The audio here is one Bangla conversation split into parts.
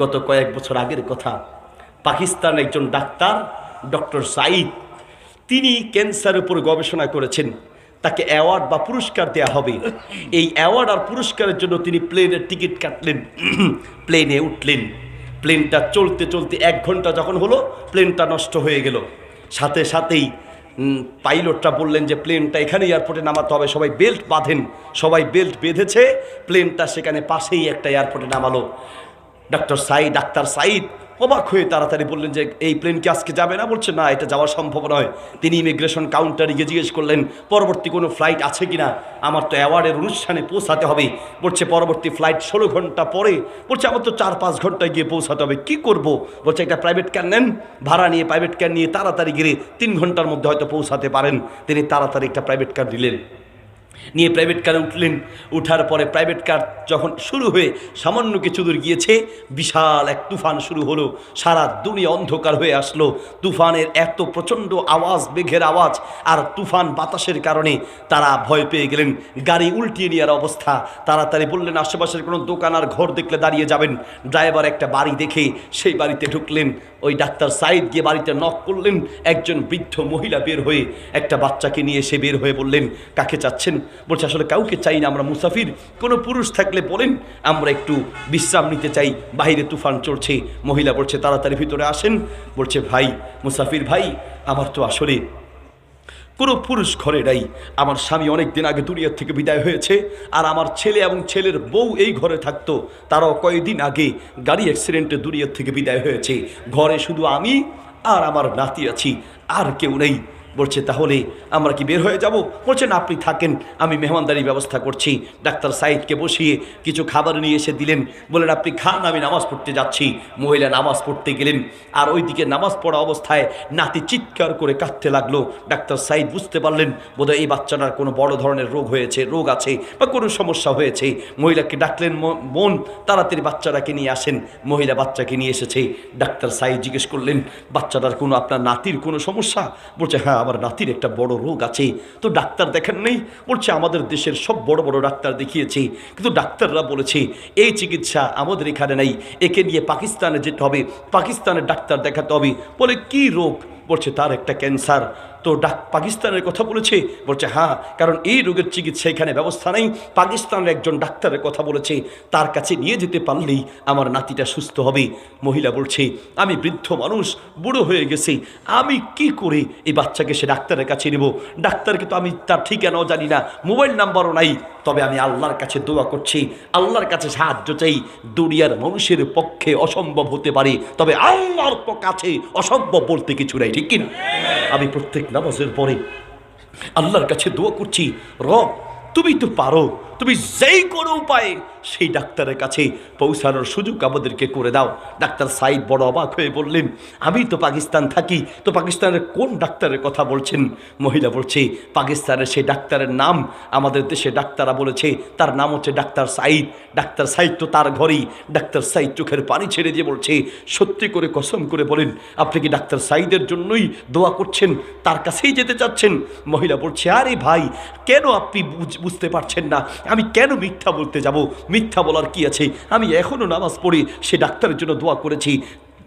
গত কয়েক বছর আগের কথা। পাকিস্তান একজন ডাক্তার ডক্টর সাঈদ, তিনি ক্যান্সারের উপর গবেষণা করেছেন। তাকে অ্যাওয়ার্ড বা পুরস্কার দেয়া হবে। এই অ্যাওয়ার্ড আর পুরস্কারের জন্য তিনি প্লেনের টিকিট কাটলেন, প্লেনে উঠলেন। প্লেনটা চলতে চলতে 1 ঘন্টা যখন হলো, প্লেনটা নষ্ট হয়ে গেল। সাথে সাথেই পাইলটরা বললেন যে প্লেনটা এখানে এয়ারপোর্টে নামাতে হবে, সবাই বেল্ট বাঁধেন। সবাই বেল্ট বেঁধেছে, প্লেনটা সেখানে পাশেই একটা এয়ারপোর্টে নামালো। ডাক্তার সাঈদ অবাক হয়ে তাড়াতাড়ি বললেন যে এই প্লেন কি আজকে যাবে না? বলছে না, এটা যাওয়া সম্ভব নয়। তিনি ইমিগ্রেশন কাউন্টারে গিয়ে জিজ্ঞেস করলেন পরবর্তী কোনো ফ্লাইট আছে কিনা, আমার তো অ্যাওয়ার্ডের অনুষ্ঠানে পৌঁছাতে হবে। বলছে পরবর্তী ফ্লাইট 16 ঘন্টা পরে। বলছে আমার তো 4-5 ঘন্টায় গিয়ে পৌঁছাতে হবে, কি করব? বলছে একটা প্রাইভেট কার নেন, ভাড়া নিয়ে প্রাইভেট কার নিয়ে তাড়াতাড়ি গিয়ে 3 ঘন্টার মধ্যে হয়তো পৌঁছাতে পারেন। তিনি তাড়াতাড়ি একটা প্রাইভেট কার নিলেন, নিয়ে প্রাইভেট কারে উঠলেন। উঠার পরে প্রাইভেট কার যখন শুরু হয়ে সামান্য কিছু দূর গিয়েছে, বিশাল এক তুফান শুরু হলো। সারা দুনিয়া অন্ধকার হয়ে আসলো। তুফানের এত প্রচণ্ড আওয়াজ, মেঘের আওয়াজ আর তুফান বাতাসের কারণে তারা ভয় পেয়ে গেলেন। গাড়ি উল্টিয়ে নেওয়ার অবস্থা। তাড়াতাড়ি বললেন আশেপাশের কোনো দোকান আর ঘর দেখলে দাঁড়িয়ে যাবেন। ড্রাইভার একটা বাড়ি দেখে সেই বাড়িতে ঢুকলেন। ওই ডাক্তার সাঈদ গিয়ে বাড়িতে নক করলেন। একজন বৃদ্ধ মহিলা বের হয়ে একটা বাচ্চাকে নিয়ে সে বের হয়ে বললেন কাকে চাচ্ছেন? বলছে আসলে কাউকে চাই না, আমরা মুসাফির, কোনো পুরুষ থাকলে বলেন, আমরা একটু বিশ্রাম নিতে চাই, বাইরে তুফান চলছে। মহিলা বলছে তাড়াতাড়ি ভিতরে আসেন। বলছে ভাই, মুসাফির ভাই, আমার তো আসলে কোনো পুরুষ ঘরে নাই। আমার স্বামী অনেক দিন আগে দুনিয়া থেকে বিদায় হয়েছে, আর আমার ছেলে এবং ছেলের বউ এই ঘরে থাকতো। তারাও কয়েকদিন আগে গাড়ি অ্যাক্সিডেন্টে দুনিয়া থেকে বিদায় হয়েছে। ঘরে শুধু আমি আর আমার নাতি আছি, আর কেউ নেই। বলছে তাহলে আমরা কি বের হয়ে যাব? বলছে না, আপনি থাকেন, আমি মেহমানদারির ব্যবস্থা করছি। ডাক্তার সাঈদকে বসিয়ে কিছু খাবার নিয়ে এসে দিলেন। বললেন আপনি খান, আমি নামাজ পড়তে যাচ্ছি। মহিলা নামাজ পড়তে গেলেন, আর ওইদিকে নামাজ পড়া অবস্থায় নাতি চিৎকার করে কাঁদতে লাগলো। ডাক্তার সাঈদ বুঝতে পারলেন বোধহয় এই বাচ্চাটার কোনো বড় ধরনের রোগ আছে বা কোনো সমস্যা হয়েছে। মহিলাকে ডাকলেন, বোন তাড়াতাড়ি বাচ্চাটাকে নিয়ে আসেন। মহিলা বাচ্চাকে নিয়ে এসেছে। ডাক্তার সাঈদ জিজ্ঞেস করলেন বাচ্চাটার কোনো, আপনার নাতির কোনো সমস্যা? বলছে হ্যাঁ, আমার নাতির একটা বড় রোগ আছে। তো ডাক্তার দেখেন নেই? বলছে আমাদের দেশের সব বড় বড় ডাক্তার দেখিয়েছি, কিন্তু ডাক্তাররা বলেছে এই চিকিৎসা আমাদের এখানে নেই, একে নিয়ে পাকিস্তানে যেতে হবে, পাকিস্তানের ডাক্তার দেখাতে হবে। বলে কি রোগ? বলছে তার একটা ক্যান্সার। তো পাকিস্তানের কথা বলেছে? বলছে হ্যাঁ, কারণ এই রোগের চিকিৎসা এখানে ব্যবস্থা নেই। পাকিস্তানের একজন ডাক্তারের কথা বলেছে, তার কাছে নিয়ে যেতে পারলেই আমার নাতিটা সুস্থ হবে। মহিলা বলছে আমি বৃদ্ধ মানুষ, বুড়ো হয়ে গেছি, আমি কি করে এই বাচ্চাকে সে ডাক্তারের কাছে নেব? ডাক্তারকে তো আমি তার ঠিকানাও জানি না, মোবাইল নাম্বারও নাই। তবে আমি আল্লাহর কাছে দোয়া করছি, আল্লাহর কাছে সাহায্য চাই। দুনিয়ার মানুষের পক্ষে অসম্ভব হতে পারে, তবে আল্লাহর কাছে অসম্ভব বলতে কিছু নাই, ঠিক কিনা? আমি প্রত্যেক নামাজের পরে আল্লাহর কাছে দোয়া করছি, রব তুমি তো পারো, তুমি যেই কোনো উপায়ে সেই ডাক্তারের কাছে পৌঁছানোর সুযোগ আমাদেরকে করে দাও। ডাক্তার সাঈদ বড় অবাক হয়ে বললেন আমি তো পাকিস্তান থাকি, তো পাকিস্তানের কোন ডাক্তারের কথা বলছেন? মহিলা বলছে পাকিস্তানের সেই ডাক্তারের নাম আমাদের দেশে ডাক্তাররা বলেছে তার নাম হচ্ছে ডাক্তার সাঈদ। ডাক্তার সাঈদ তো তার ঘরেই। ডাক্তার সাঈদ চোখের পানি ছেড়ে দিয়ে বলছে সত্যি করে কসম করে বলেন আপনি কি ডাক্তার সাঈদের জন্যই দোয়া করছেন, তার কাছেই যেতে চাচ্ছেন? মহিলা বলছে আরে ভাই, কেন আপনি বুঝতে পারছেন না, আমি কেন মিথ্যা বলতে যাব? মিথ্যা বলার কি আছে? আমি এখনও নামাজ পড়ি, সে ডাক্তারের জন্য দোয়া করেছি,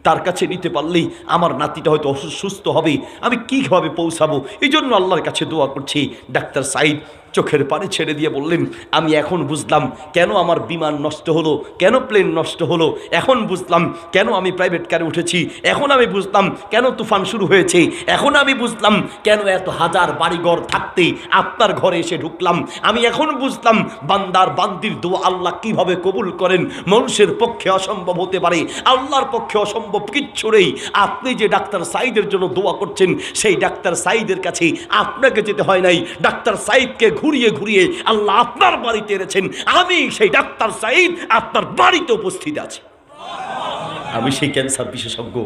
তার কাছে নিতে পারলেই আমার নাতিটা হয়তো সুস্থ হবে। আমি কীভাবে পৌঁছাবো, এই জন্য আল্লাহর কাছে দোয়া করছি। ডাক্তার সাঈদ চোখের পানি ছেড়ে দিয়ে বললেন আমি এখন বুঝলাম কেন আমার বিমান নষ্ট হলো, কেন প্লেন নষ্ট হলো, এখন বুঝলাম কেন আমি প্রাইভেট কারে উঠেছি, এখন আমি বুঝলাম কেন তুফান শুরু হয়েছে, এখন আমি বুঝলাম কেন এত হাজার বাড়িঘর থাকতে আপনার ঘরে এসে ঢুকলাম। আমি এখন বুঝলাম বান্দার বান্দির দোয়া আল্লাহ কিভাবে কবুল করেন। মানুষের পক্ষে অসম্ভব হতে পারে, আল্লাহর পক্ষে অসম্ভব কিচ্ছু নেই। আপনি যে ডাক্তার সাঈদের জন্য দোয়া করছেন, সেই ডাক্তার সাঈদের কাছে আপনাকে যেতে হয় নাই, ডাক্তার সাঈদকে ঘুরিয়ে ঘুরিয়ে আল্লাহ আপনার বাড়িতে এনেছেন। আমি সেই ডাক্তার সাঈদ আপনার বাড়িতে উপস্থিত আছি। আমি সেই ক্যান্সার বিশেষজ্ঞ,